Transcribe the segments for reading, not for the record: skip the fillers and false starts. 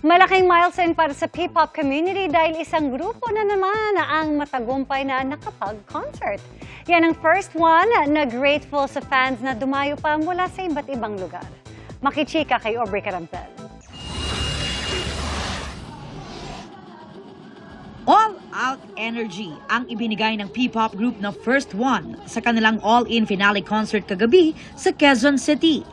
Malaking milestone para sa P-pop community dahil isang grupo na naman ang matagumpay na nakapag-concert. Yan ang first one na grateful sa fans na dumayo pa mula sa iba't ibang lugar. Makichika kay Aubrey Carampel. All-out energy ang ibinigay ng P-pop group na First One sa kanilang all-in finale concert kagabi sa Quezon City.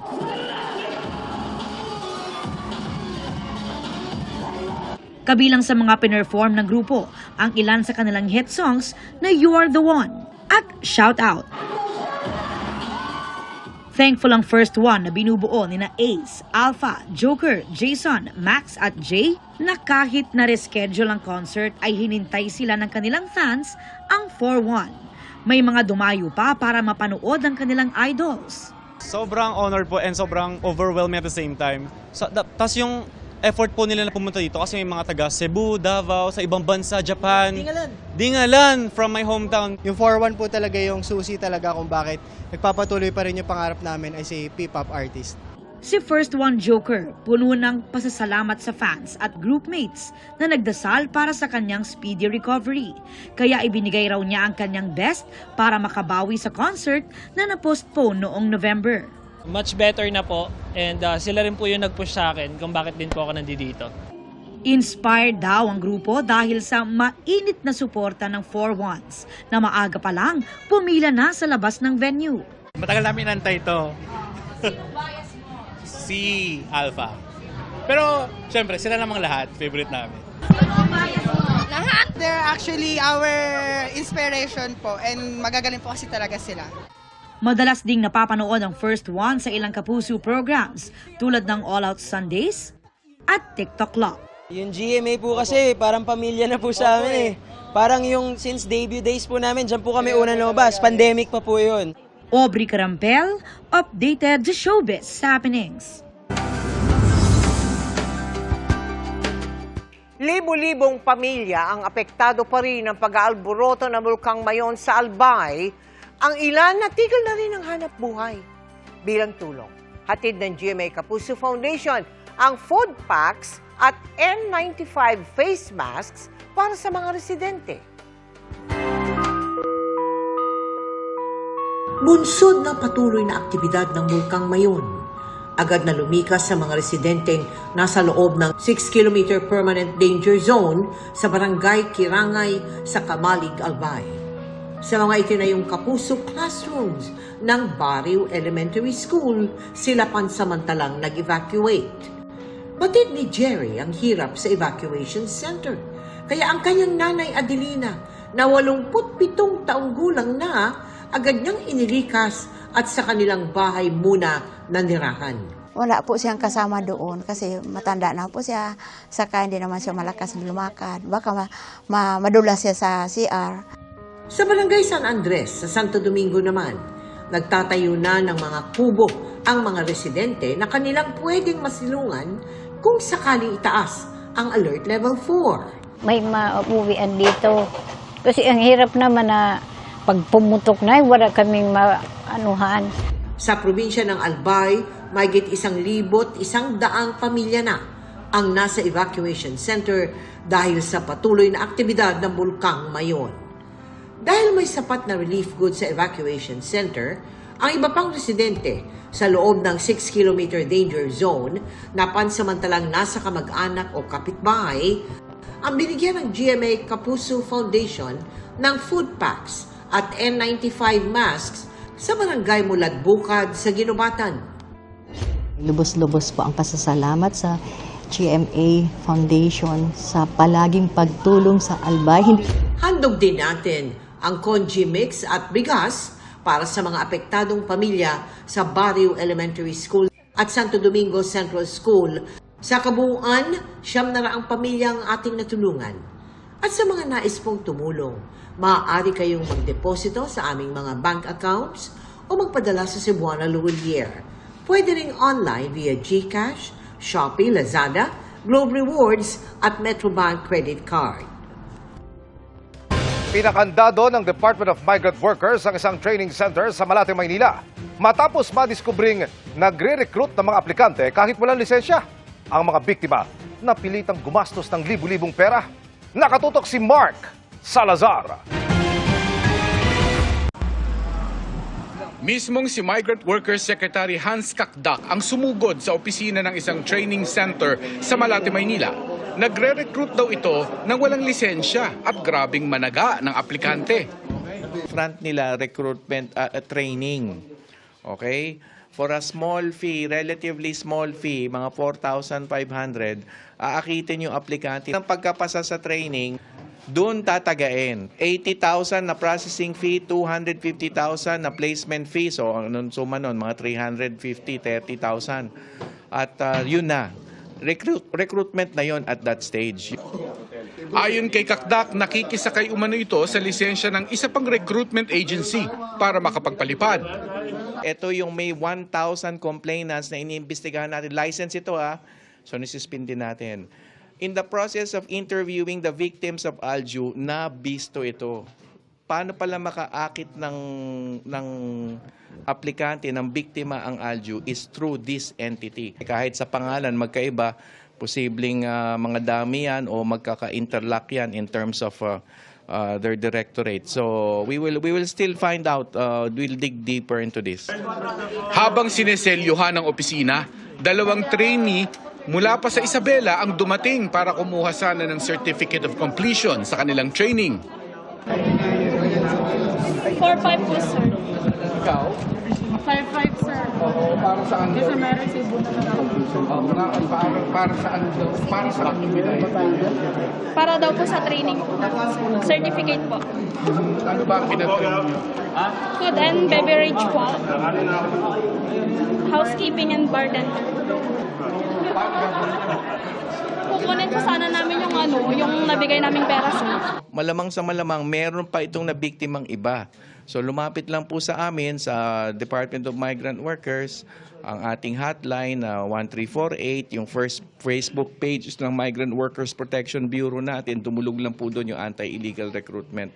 Kabilang sa mga pinerform ng grupo ang ilan sa kanilang hit songs na You Are The One at Shout Out. Thankful ang First One na binubuo ni na Ace, Alpha, Joker, Jason, Max at Jay na kahit na reschedule ang concert ay hinintay sila ng kanilang fans ang 4-1. May mga dumayo pa para mapanood ang kanilang idols. Sobrang honored po and sobrang overwhelming at the same time. Tapos yung effort po nila na pumunta dito kasi may mga taga Cebu, Davao, sa ibang bansa, Japan. Dingalan from my hometown. Yung 4-1 po talaga yung susi talaga kung bakit nagpapatuloy pa rin yung pangarap namin as a P-pop artist. Si First One Joker, puno ng pasasalamat sa fans at groupmates na nagdasal para sa kanyang speedy recovery. Kaya ibinigay raw niya ang kanyang best para makabawi sa concert na na-postpone noong November. Much better na po and sila rin po yung nag-push sa akin kung bakit din po ako nandito. Inspired daw ang grupo dahil sa mainit na suporta ng 4-1s na maaga pa lang pumila na sa labas ng venue. Matagal namin nantay ito. Si Alpha. Pero, syempre, sila namang lahat. Favorite namin. Lahat! They're actually our inspiration po and magagaling po kasi talaga sila. Madalas ding napapanood ang First One sa ilang kapuso programs tulad ng All Out Sundays at TikTok Lock. Yung GMA po kasi parang pamilya na po sa amin eh. Parang yung since debut days po namin, dyan po kami unang lumabas. Pandemic pa po yun. Aubrey Carampel, updated sa showbiz happenings. Libo-libong pamilya ang apektado pa rin ng pag-aalboroto ng Bulkang Mayon sa Albay. Ang ilan natigil na rin ang hanap buhay. Bilang tulong, hatid ng GMA Kapuso Foundation ang food packs at N95 face masks para sa mga residente. Bunsod ng patuloy na aktibidad ng Bulkang Mayon. Agad na lumikas sa mga residenteng nasa loob ng 6-kilometer permanent danger zone sa barangay Kirangay sa Kamalig, Albay. Sa mga itinayong Kapuso classrooms ng Barrio Elementary School, sila pansamantalang nag-evacuate. Batid ni Jerry ang hirap sa evacuation center. Kaya ang kanyang nanay Adelina, na 87 taong gulang na, agad niyang inilikas at sa kanilang bahay muna nanirahan. Wala po siyang kasama doon kasi matanda na po siya. Saka hindi naman siya malakas lumakad. Baka madulas siya sa CR. Sa Barangay San Andres sa Santo Domingo naman, nagtatayo na ng mga kubo ang mga residente na kanilang pwedeng masilungan kung sakaling itaas ang Alert Level 4. May mauwian dito. Kasi ang hirap naman na pag pumutok na, wala kaming maanuhan. Sa probinsya ng Albay, mahigit 1,100 pamilya na ang nasa evacuation center dahil sa patuloy na aktibidad ng Bulkang Mayon. Dahil may sapat na relief goods sa evacuation center, ang iba pang residente sa loob ng 6-kilometer danger zone na pansamantalang nasa kamag-anak o kapitbahay, ang binigyan ng GMA Kapuso Foundation ng food packs at N95 masks sa barangay Mulad Bukad sa Ginubatan. Lubos-lubos po ang pasasalamat sa GMA Foundation sa palaging pagtulong sa Albay. Handog din natin ang congee mix at bigas para sa mga apektadong pamilya sa Barrio Elementary School at Santo Domingo Central School. Sa kabuuan, 900 pamilyang ating natulungan. At sa mga nais pong tumulong, maaari kayong magdeposito sa aming mga bank accounts o magpadala sa Cebuana Luwilier. Pwede ring online via GCash, Shopee, Lazada, Globe Rewards at Metrobank Credit Card. Pinakandado ng Department of Migrant Workers ang isang training center sa Malate, Maynila matapos madiskubring nagre-recruit ng mga aplikante kahit walang lisensya. Ang mga biktima na pilitang gumastos ng libu-libong pera? Nakatutok si Mark Salazar. Mismong si Migrant Workers Secretary Hans Kakdak ang sumugod sa opisina ng isang training center sa Malate, Maynila. Nagre-recruit daw ito ng walang lisensya at grabing managa ng aplikante. Front nila recruitment training. Okay? For a small fee, relatively small fee, mga 4,500, aakitin yung aplikante. Ang pagkapasa sa training, doon tatagain. 80,000 na processing fee, 250,000 na placement fee. So, anong suma nun? Mga 350, 30,000. At yun na. Recruitment na yon at that stage. Ayon kay Kakdak, nakikisakay umano ito sa lisensya ng isa pang recruitment agency para makapagpalipad. Ito yung may 1,000 complainants na iniimbestigahan natin. License ito So nisuspindi natin. In the process of interviewing the victims of Alju, nabisto ito. Paano pala makaakit ng aplikante, ng biktima ang Alju is through this entity. Kahit sa pangalan magkaiba, posibleng mga dami yan o magkaka-interlock yan in terms of their directorate. So we will still find out, we'll dig deeper into this. Habang sineselyuhan ng opisina, 2 trainee mula pa sa Isabela ang dumating para kumuha sana ng Certificate of Completion sa kanilang training. 4-5 po, sir. Ikaw? 5-5, sir. Para saan? Kasi meron sa ibo na Para saan daw? Para saan yung binay? Para daw po sa training po. Certificate po. Ano ba ang pinag-training? Food and beverage po. Housekeeping and bartender. Kukunin po sana namin yung nabigay naming pera, sir. Malamang sa malamang, meron pa itong nabiktimang iba. So lumapit lang po sa amin sa Department of Migrant Workers, ang ating hotline na 1348, yung first Facebook page ng Migrant Workers Protection Bureau natin, tumulog lang po doon yung anti-illegal recruitment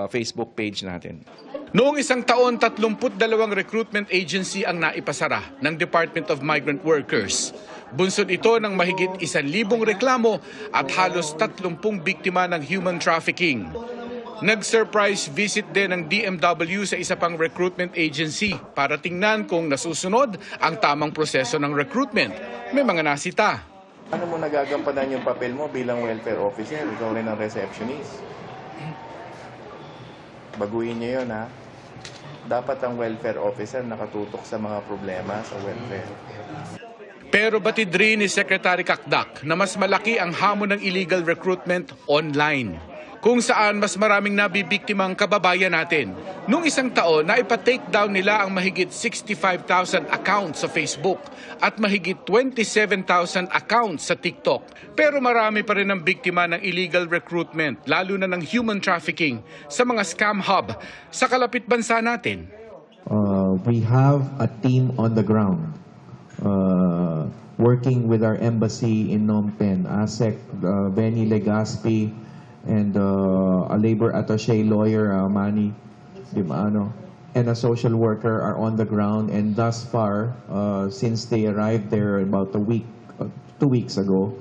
Facebook page natin. Noong isang taon, 32 recruitment agency ang naipasara ng Department of Migrant Workers. Bunsod ito ng mahigit 1,000 reklamo at halos 30 biktima ng human trafficking. Nag-surprise visit din ng DMW sa isa pang recruitment agency para tingnan kung nasusunod ang tamang proseso ng recruitment. May mga nasita. Ano mo nagagampanan yung papel mo bilang welfare officer? Ikaw rin ang receptionist. Baguhin niyo yun, ha? Dapat ang welfare officer nakatutok sa mga problema sa welfare. Pero batid rin ni Secretary Kakdak na mas malaki ang hamon ng illegal recruitment online, kung saan mas maraming nabibiktimang kababayan natin. Noong isang taon, naipa-take down nila ang mahigit 65,000 accounts sa Facebook at mahigit 27,000 accounts sa TikTok. Pero marami pa rin ang biktima ng illegal recruitment, lalo na ng human trafficking sa mga scam hub sa kalapit bansa natin. We have a team on the ground working with our embassy in Phnom Penh, ASEC, Benny Legaspi, and a labor attaché lawyer, Manny, and a social worker are on the ground. And thus far, since they arrived there about 2 weeks ago,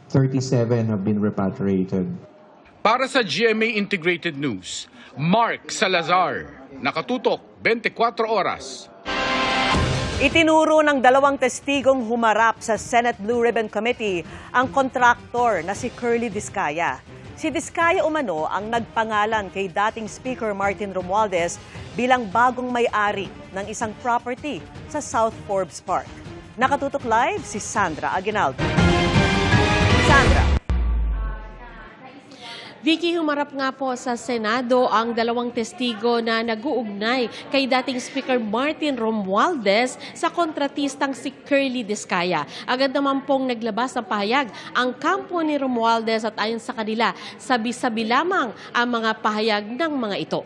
37 have been repatriated. Para sa GMA Integrated News, Mark Salazar, nakatutok 24 oras. Itinuro ng 2 testigong humarap sa Senate Blue Ribbon Committee ang kontraktor na si Curly Discaya. Si Discaya umano ang nagpangalan kay dating Speaker Martin Romualdez bilang bagong may-ari ng isang property sa South Forbes Park. Nakatutok live si Sandra Aguinaldo. Sandra. Vicky, humarap nga po sa Senado ang 2 testigo na nag-uugnay kay dating Speaker Martin Romualdez sa kontratistang si Curly Discaya. Agad naman pong naglabas ng pahayag ang kampo ni Romualdez at ayon sa kanila, sabi-sabi lamang ang mga pahayag ng mga ito.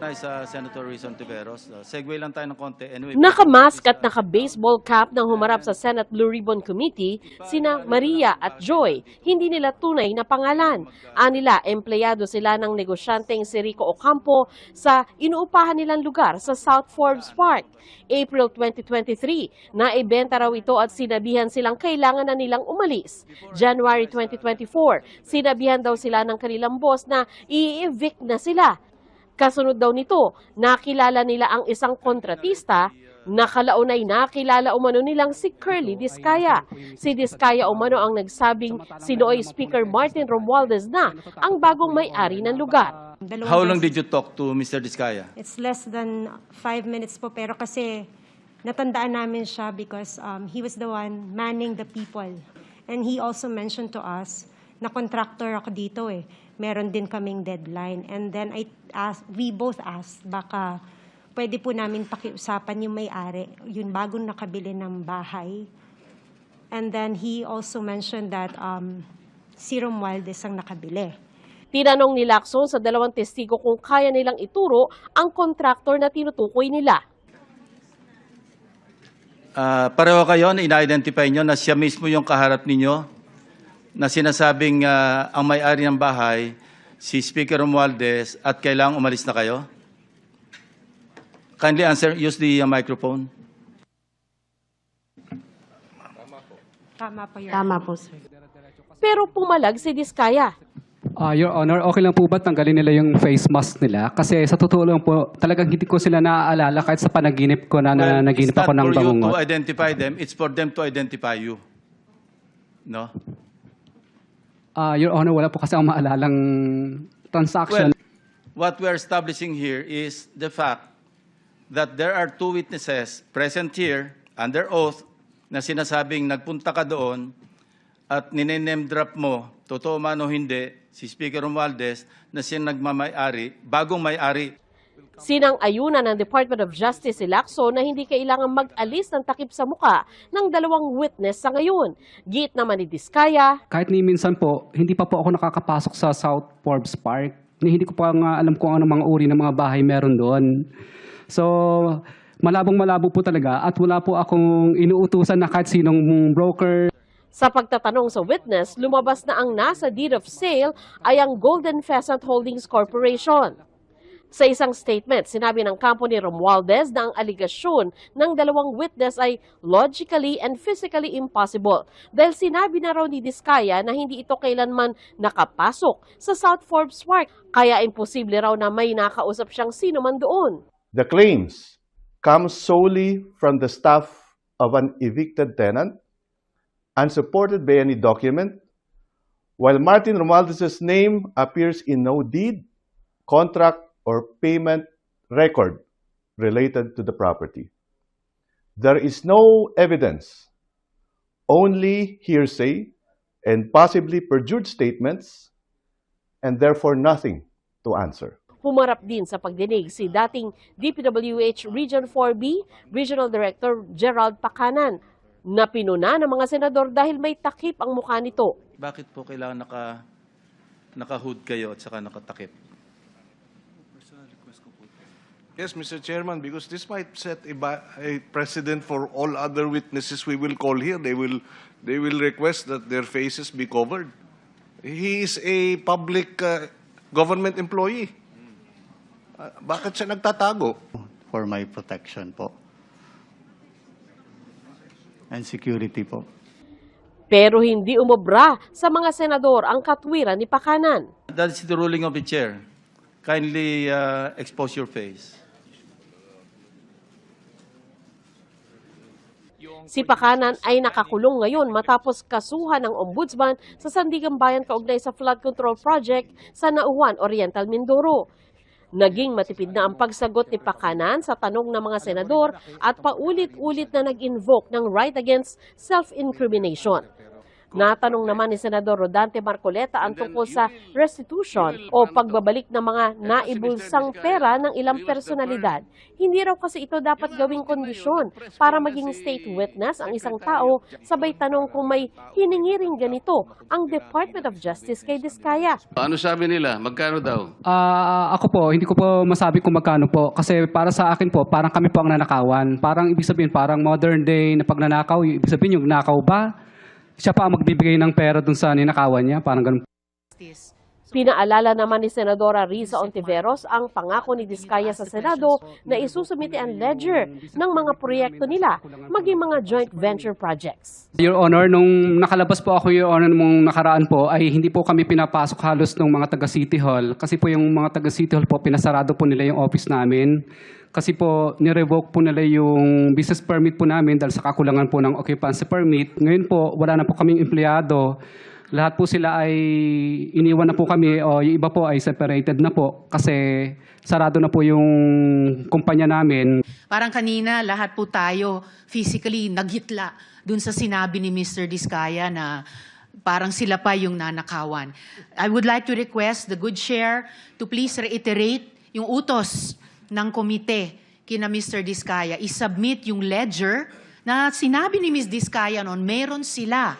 recognize Senator Rizon Tiveros. Segue lang tayo ng konti. Anyway, Nakamask at naka-baseball cap nang humarap sa Senate Blue Ribbon Committee sina Maria at Joy. Hindi nila tunay na pangalan. Anila, empleyado sila ng negosyanteng si Rico Ocampo sa inuupahan nilang lugar sa South Forbes Park. April 2023, naibenta raw ito at sinabihan silang kailangan na nilang umalis. January 2024, sinabihan daw sila ng kanilang boss na i-evict na sila. Kasunod daw nito, nakilala nila ang isang kontratista, nakalaon ay nakilala umano nilang si Curly Discaya. Si Discaya umano ang nagsabing si Nooy Speaker Martin Romualdez na ang bagong may-ari ng lugar. how long did you talk to Mr. Discaya? It's less than 5 minutes po, pero kasi natandaan namin siya because he was the one manning the people. And he also mentioned to us na contractor ako dito eh. Meron din kaming deadline. And then we both asked, baka pwede po namin pakiusapan yung may-ari, yung bagong nakabili ng bahay. And then he also mentioned that si Romualdez ang nakabili. Tinanong ni Lacson sa dalawang testigo kung kaya nilang ituro ang kontraktor na tinutukoy nila. Pareho kayo na ina-identify nyo na siya mismo yung kaharap ninyo na sinasabing ang may-ari ng bahay, si Speaker Romualdez, at kailangang umalis na kayo? Kindly answer, use the microphone. Tama po, Your Tama po, sir. Pero pumalag si Discaya. Your Honor, okay lang po ba tanggalin nila yung face mask nila? Kasi sa totoo lang po, talagang hindi ko sila naaalala kahit sa panaginip ko na naginip ako ng It's not for you bangungot. to identify them, it's for them to identify you. No? Your Honor, wala po kasi akong maalalang transaction. What we're establishing here is the fact that there are two witnesses present here under oath na sinasabing nagpunta ka doon at nine-name drop mo, totoo man o hindi, si Speaker Romualdez na siya nagmamay-ari, bagong may-ari. Sinang-ayunan ng Department of Justice si Lacson na hindi kailangan mag-alis ng takip sa muka ng dalawang witness sa ngayon. Giit naman ni Discaya. Kahit ni minsan po, hindi pa po ako nakakapasok sa South Forbes Park. Hindi ko pa nga alam kung ano mga uri ng mga bahay meron doon. So, malabong-malabo po talaga at wala po akong inuutusan na kahit sinong broker. Sa pagtatanong sa witness, lumabas na ang nasa deed of sale ay ang Golden Pheasant Holdings Corporation. Sa isang statement, sinabi ng kampo ni Romualdez na ang aligasyon ng dalawang witness ay logically and physically impossible dahil sinabi na raw ni Discaya na hindi ito kailanman nakapasok sa South Forbes Park, kaya imposible raw na may nakausap siyang sino man doon. The claims come solely from the staff of an evicted tenant, unsupported by any document, while Martin Romualdez's name appears in no deed, contract, or payment record related to the property. There is no evidence, only hearsay and possibly perjured statements, and therefore nothing to answer. Humarap din sa pagdinig si dating DPWH Region 4B Regional Director Gerald Pacanan na pinuna ng mga senador dahil may takip ang mukha nito. Bakit po kailangan naka-hood kayo at saka nakatakip? Yes, Mr. Chairman, because this might set a precedent for all other witnesses we will call here. They will request that their faces be covered. He is a public government employee. Bakit siya nagtatago? For my protection po. And security po. Pero hindi umobra sa mga senador ang katwiran ni Pacanan. That is the ruling of the chair. Kindly expose your face. Si Pacanan ay nakakulong ngayon matapos kasuhan ng ombudsman sa Sandigan Bayan kaugnay sa flood control project sa Nauhan, Oriental Mindoro. Naging matipid na ang pagsagot ni Pacanan sa tanong ng mga senador at paulit-ulit na nag-invoke ng right against self-incrimination. Natanong naman ni Senador Rodante Marcoleta ang tungkol sa restitution o pagbabalik ng mga naibulsang pera ng ilang personalidad. Hindi raw kasi ito dapat gawing kondisyon para maging state witness ang isang tao, sabay tanong kung may hiningi ring ganito ang Department of Justice kay Diskaya. Ano sabi nila? Magkano daw? Ako po, hindi ko po masabi kung magkano po. Kasi para sa akin po, parang kami po ang nanakawan. Parang ibig sabihin, parang modern day na pagnanakaw, ibig sabihin yung nakaw ba? Siya pa ang magbibigay ng pera dun sa ninakawan niya, parang ganun. Pinaalala naman ni Senadora Riza Ontiveros ang pangako ni Diskaya sa Senado na isusumite ang ledger ng mga proyekto nila, maging mga joint venture projects. Your Honor, nung nakalabas po ako, Your Honor, nung nakaraan po, ay hindi po kami pinapasok halos ng mga taga City Hall. Kasi po yung mga taga City Hall po, pinasarado po nila yung office namin. Kasi po, nirevoke po nila yung business permit po namin dahil sa kakulangan po ng occupancy permit. Ngayon po, wala na po kaming empleyado. Lahat po sila ay iniwan na po kami o yung iba po ay separated na po kasi sarado na po yung kumpanya namin. Parang kanina, lahat po tayo physically naghitla dun sa sinabi ni Mr. Diskaya na parang sila pa yung nanakawan. I would like to request the good chair to please reiterate yung utos ng komite kina Mr. Diskaya. I-submit yung ledger na sinabi ni Ms. Diskaya noon, meron sila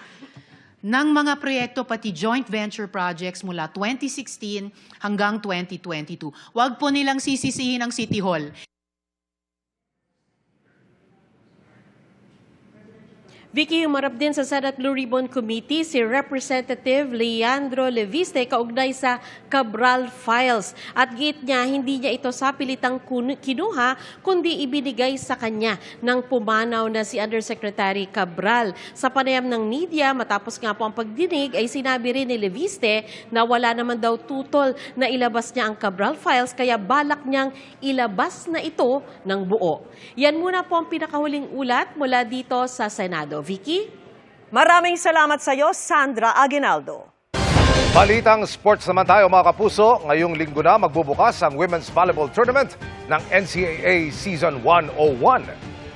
ng mga proyekto pati joint venture projects mula 2016 hanggang 2022. Huwag po nilang sisisihin ang City Hall. Vicky, humarap din sa Senate Blue Ribbon Committee si Representative Leandro Leviste kaugnay sa Cabral Files. At git niya, hindi niya ito sapilitang kinuha, kundi ibinigay sa kanya ng pumanaw na si Undersecretary Cabral. Sa panayam ng media, matapos nga po ang pagdinig, ay sinabi rin ni Leviste na wala naman daw tutol na ilabas niya ang Cabral Files, kaya balak niyang ilabas na ito ng buo. Yan muna po ang pinakahuling ulat mula dito sa Senado. Vicky? Maraming salamat sa iyo, Sandra Aguinaldo. Balitang sports naman tayo mga kapuso. Ngayong linggo na magbubukas ang Women's Volleyball Tournament ng NCAA Season 101.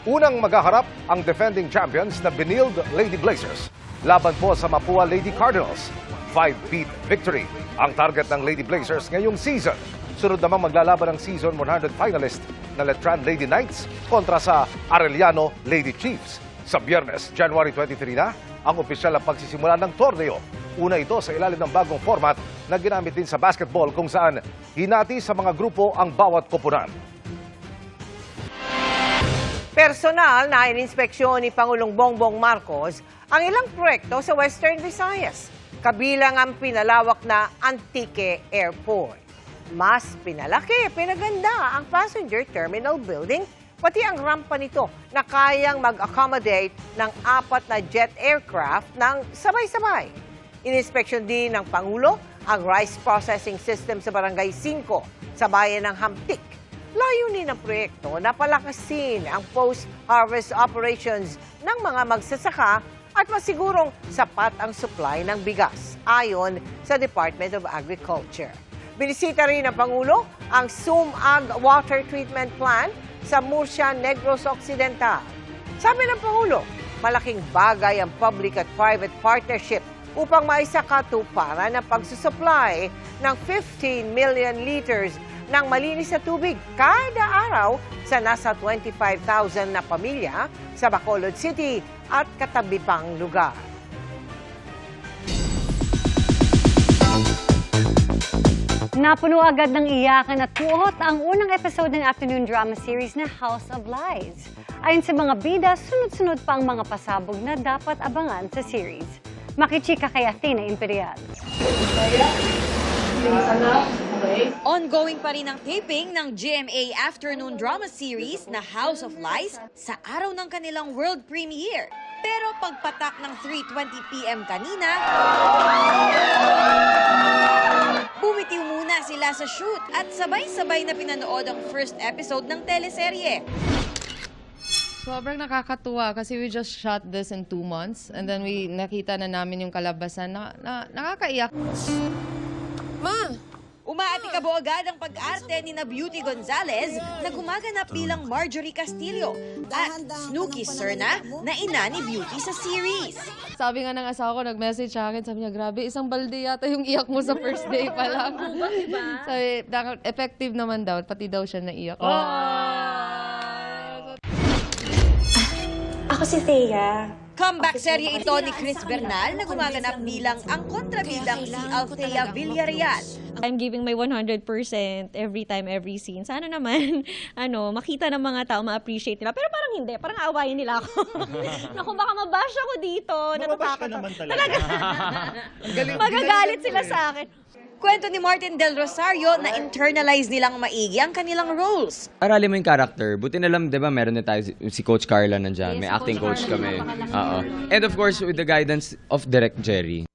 Unang maghaharap ang defending champions na Benilde Lady Blazers laban po sa Mapua Lady Cardinals. 5-peat victory ang target ng Lady Blazers ngayong season. Sunod namang maglalaban ang Season 100 finalist na Letran Lady Knights kontra sa Arellano Lady Chiefs. Sa Biyernes, January 23 na, ang opisyal na pagsisimula ng torneo. Una ito sa ilalim ng bagong format na ginamit din sa basketball kung saan hinati sa mga grupo ang bawat koponan. Personal na ininspeksyon ni Pangulong Bongbong Marcos ang ilang proyekto sa Western Visayas, kabilang ang pinalawak na Antique Airport. Mas pinalaki, pinaganda ang passenger terminal building, pati ang rampa nito na kayang mag-accommodate ng 4 na jet aircraft ng sabay-sabay. Ininspeksyon din ng Pangulo ang rice processing system sa Barangay 5 sa bayan ng Hamtik. Layunin ng proyekto na palakasin ang post-harvest operations ng mga magsasaka at masigurong sapat ang supply ng bigas, ayon sa Department of Agriculture. Binisita rin ng Pangulo ang Sumag Water Treatment Plant sa Murcia, Negros Occidental. Sabi ng Pangulo, malaking bagay ang public at private partnership upang maisakatuparan ang pagsusupply ng 15 million liters ng malinis na tubig kada araw sa nasa 25,000 na pamilya sa Bacolod City at katabi pang lugar. Napuno agad ng iyakan at puot ang unang episode ng afternoon drama series na House of Lies. Ayon sa mga bida, sunod-sunod pa ang mga pasabog na dapat abangan sa series. Makichika kay Athena Imperial. Ongoing pa rin ang taping ng GMA afternoon drama series na House of Lies sa araw ng kanilang world premiere. Pero pagpatak ng 3:20 PM kanina, bumitiw muna sila sa shoot at sabay-sabay na pinanood ang first episode ng teleserye. Sobrang nakakatuwa kasi we just shot this in 2 months and then nakita na namin yung kalabasan na nakakaiyak. Ma! Umaatikabo agad ang pag-arte ni na Beauty Gonzalez na gumaganap bilang Marjorie Castillo at Snooki Serna na ina ni Beauty sa series. Sabi nga ng asawa ko, nag-message sa akin, sabi niya, grabe, isang balde yata yung iyak mo sa first day pa lang. Sabi, effective naman daw, pati daw siya naiyak. Ako si Thea. Comeback serye ito ni Chris Bernal na gumaganap bilang ang kontrabidang si Althea Villarreal. I'm giving my 100% every time, every scene. Sana naman, makita ng mga tao, ma-appreciate nila. Pero parang hindi, parang aawayin nila ako. Naku, baka mabash ako dito. Mababash ka naman talaga. Magagalit sila sa akin. Kwento ni Martin Del Rosario na internalize nilang maigi ang kanilang roles. Aralin mo yung character. Buti na lang, di ba, meron na tayo si Coach Carla nandyan. May acting coach kami. And of course, with the guidance of Direk Jerry.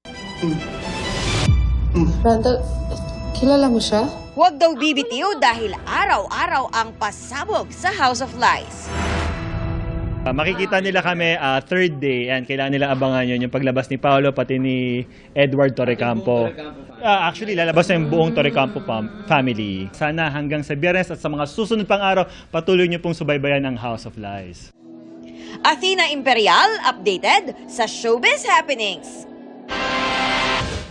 Kilala mo siya? Huwag daw bibitiw dahil araw-araw ang pasabog sa House of Lies. Makikita nila kami third day and kailangan nila abangan yun, yung paglabas ni Paolo pati ni Edward Torrecampo. Actually, lalabas na yung buong Torrecampo family. Sana hanggang sa Biyernes at sa mga susunod pang araw, patuloy niyo pong subaybayan ang House of Lies. Athena Imperial, updated sa Showbiz Happenings.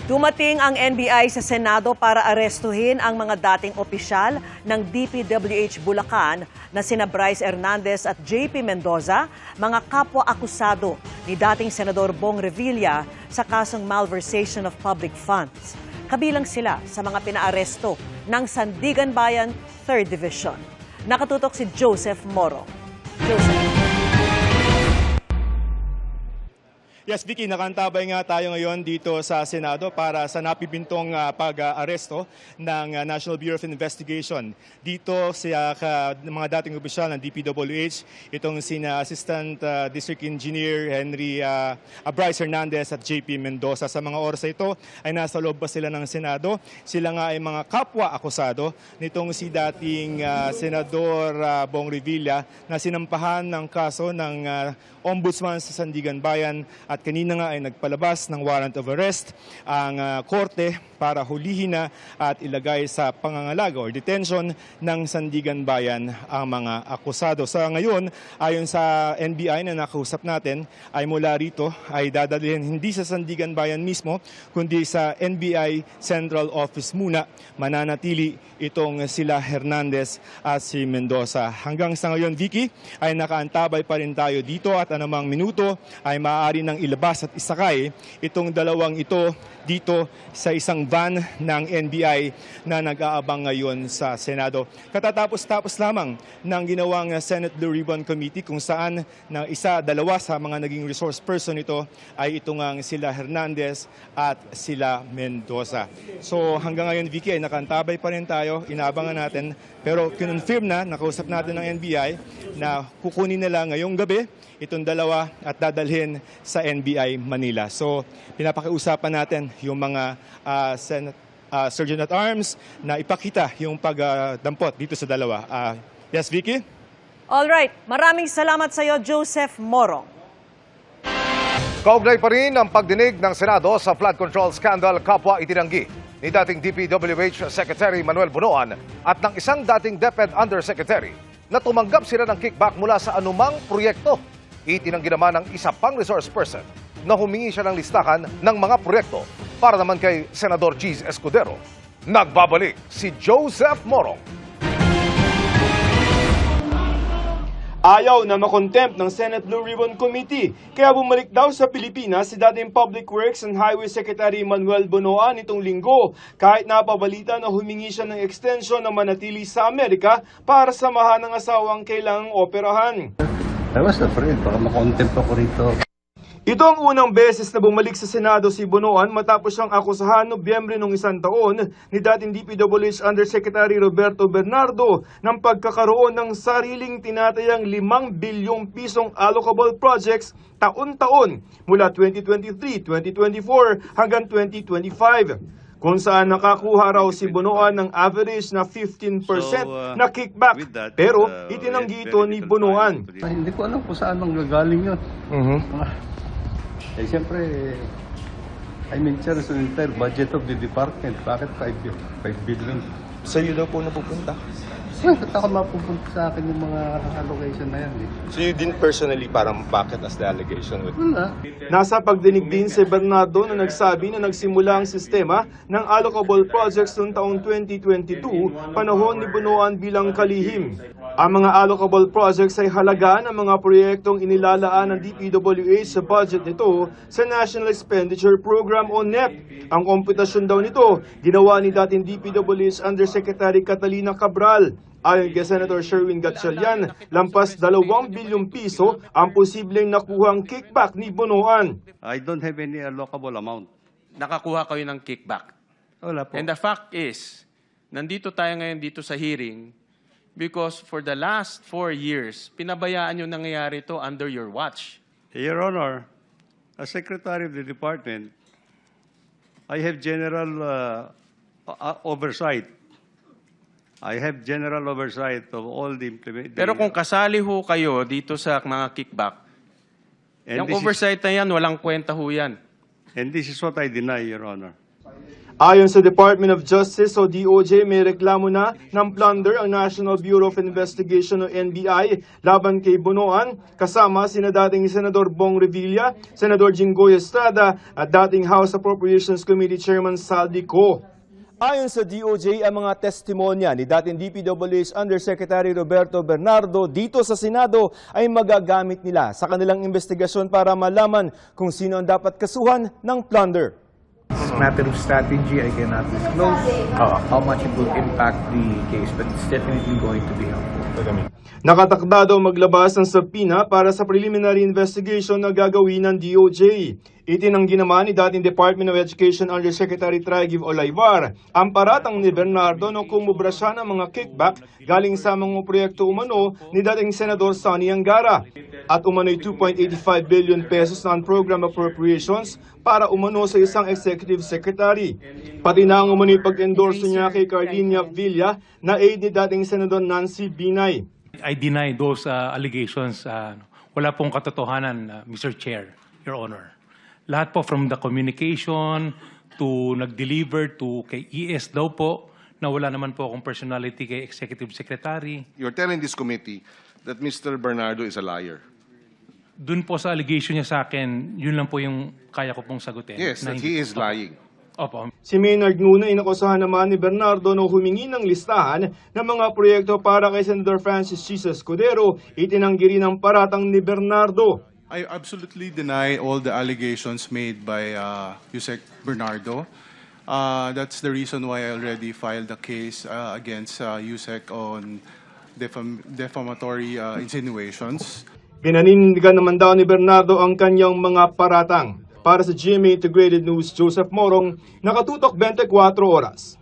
Dumating ang NBI sa Senado para arestuhin ang mga dating opisyal ng DPWH Bulacan na sina Bryce Hernandez at JP Mendoza, mga kapwa-akusado ni dating Senador Bong Revilla sa kasong malversation of public funds. Kabilang sila sa mga pinaaresto ng Sandigan Bayan 3rd Division. Nakatutok si Joseph Moro. Joseph. Yes, Vicky, nakantabay nga tayo ngayon dito sa Senado para sa napipintong pag-aresto ng National Bureau of Investigation. Dito sa mga dating opisyal ng DPWH, itong sina Assistant District Engineer Henry Bryce Hernandez at JP Mendoza. Sa mga oras ito ay nasa loob pa sila ng Senado. Sila nga ay mga kapwa-akusado nitong si dating Senador Bong Revilla na sinampahan ng kaso ng Ombudsman sa Sandigan Bayan at kanina nga ay nagpalabas ng warrant of arrest ang korte para hulihin na at ilagay sa pangangalaga o detention ng Sandigan Bayan ang mga akusado. Sa ngayon, ayon sa NBI na nakausap natin, ay mula rito ay dadalhin hindi sa Sandigan Bayan mismo, kundi sa NBI Central Office muna. Mananatili itong sila Hernandez at si Mendoza. Hanggang sa ngayon, Vicky, ay nakaantabay pa rin tayo dito at anumang minuto ay maaari nang ilabas at isakay itong dalawang ito dito sa isang van ng NBI na nag-aabang ngayon sa Senado. Katatapos-tapos lamang ng ginawang Senate Blue Ribbon Committee kung saan na dalawa sa mga naging resource person ito ay ito ngang sila Hernandez at sila Mendoza. So hanggang ngayon, Vicky, ay nakantabay pa rin tayo, inaabangan natin, pero kinonfirm na, nakausap natin ng NBI na kukunin nila ngayong gabi itong dalawa at dadalhin sa NBI Manila. So pinapakiusapan natin yung mga Surgeon at Arms na ipakita yung pagdampot dito sa dalawa. Yes, Vicky? All right. Maraming salamat sa iyo, Joseph Moro. Kaugnay pa rin ang pagdinig ng Senado sa flood control scandal kapwa itinanggi ni dating DPWH Secretary Manuel Bunoan at ng isang dating DepEd Undersecretary na tumanggap sila ng kickback mula sa anumang proyekto. Itinanggi naman ng isa pang resource person na humingi siya ng listahan ng mga proyekto para naman kay Senador Cheese Escudero. Nagbabalik si Joseph Morong. Ayaw na makontempt ng Senate Blue Ribbon Committee, kaya bumalik daw sa Pilipinas si dating Public Works and Highway Secretary Manuel Bunoan itong linggo, kahit napabalita na humingi siya ng extension na manatili sa Amerika para samahan ng asawang kailangang operahan. I was afraid, baka makontempt ako rito. Ito ang unang beses na bumalik sa Senado si Bunoan matapos siyang akusahan Nobyembre noong isang taon ni dating DPWH Undersecretary Roberto Bernardo ng pagkakaroon ng sariling tinatayang 5 bilyong pisong allocable projects taon-taon mula 2023, 2024 hanggang 2025. Kung saan nakakuha raw si Bunoan ng average na 15% na kickback. Pero itinanggi ito ni Bunoan. Hindi ko alam kung saan manggagaling yun. Eh, siyempre, I mean, sir, so entire budget of the department, bakit 5 billion? Sa iyo daw po napupunta. Bakit ako mapupunta sa akin yung mga allocation na yan? So you didn't personally parang bakit as the allegation with... Wala. Nasa pagdinig din si Bernardo na nagsabi na nagsimula ang sistema ng allocable projects noong taong 2022, panahon ni Bunoan bilang kalihim. Ang mga allocable projects ay halaga ng mga proyektong inilalaan ng DPWH sa budget nito sa National Expenditure Program o NEP. Ang komputasyon daw nito, ginawa ni dating DPWH Undersecretary Catalina Cabral. Ayon kay Senator Sherwin Gatchalian, lampas 2 bilyong piso ang posibleng nakuhang kickback ni Bunoan. I don't have any allocable amount. Nakakuha kayo ng kickback. Wala po. And the fact is, nandito tayo ngayon dito sa hearing because for the last 4 years, pinabayaan yung nangyayari ito under your watch. Your Honor, as Secretary of the Department, I have general oversight. I have general oversight of all the implementation. Pero kung kasali ho kayo dito sa mga kickback, yung oversight na yan, walang kwenta ho yan. And this is what I deny, Your Honor. Ayon sa Department of Justice o DOJ, may reklamo na ng plunder ang National Bureau of Investigation o NBI laban kay Bunoan, kasama sina dating Senador Bong Revilla, Senador Jinggoy Estrada at dating House Appropriations Committee Chairman Saldi Co. Ayon sa DOJ, ang mga testimonya ni dating DPWH Undersecretary Roberto Bernardo dito sa Senado ay magagamit nila sa kanilang investigasyon para malaman kung sino ang dapat kasuhan ng plunder. It's a matter of strategy. I cannot disclose how much it will impact the case, but it's definitely going to be helpful. Nakatakda daw maglabas ng subpoena para sa preliminary investigation na gagawin ng DOJ. Itinanggi naman ni dating Department of Education Undersecretary Traigiv Olayvar ang paratang ni Bernardo na kumubra siya ng mga kickback galing sa mga proyekto umano ni dating Senador Sonny Angara at umano'y 2.85 billion pesos non-program appropriations para umano sa isang executive secretary. Pati na ang umano'y pag-endorse niya kay Carlina Villa na aide ni dating Senador Nancy Binay. I deny those allegations. Wala pong katotohanan, Mr. Chair, Your Honor. Lahat po from the communication to nag-deliver to kay ES daw po na wala naman po akong personality kay Executive Secretary. You're telling this committee that Mr. Bernardo is a liar. Dun po sa allegation niya sa akin, yun lang po yung kaya ko pong sagutin. Yes, that he is lying. Opo. Si Maynard Nuna inakusahan naman ni Bernardo na humingi ng listahan ng mga proyekto para kay Senator Francis Jesus Cordero. Itinanggi rin ang paratang ni Bernardo. I absolutely deny all the allegations made by Yusek Bernardo. That's the reason why I already filed a case against Yusek on defamatory insinuations. Pinaninindigan naman daw ni Bernardo ang kanyang mga paratang. Para sa GMA Integrated News, Joseph Morong, nakatutok 24 oras.